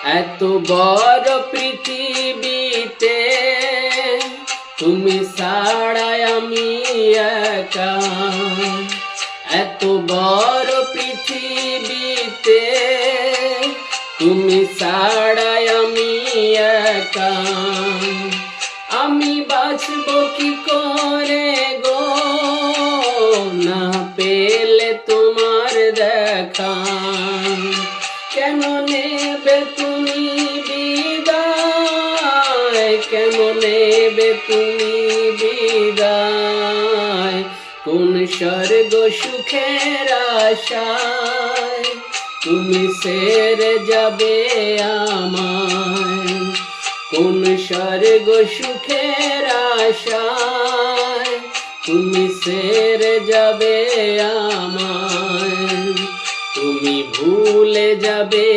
এত বড় পৃথিবীতে তুমি ছাড়া আমি একা। এত বড় পৃথিবীতে তুমি ছাড়া আমি একা। আমি বাঁচব কি করে গো না পেলে তোমার দেখা। কেন নেবে তুমি বিদায়, কেন নেবে তুমি বিদায়। কোন স্বর্গ সুখের আশায় তুমি ছেড়ে যাবে আমায়। কোন স্বর্গ সুখের আশায় তুমি ছেড়ে যাবে আমায়। তুমি ভুলে যাবে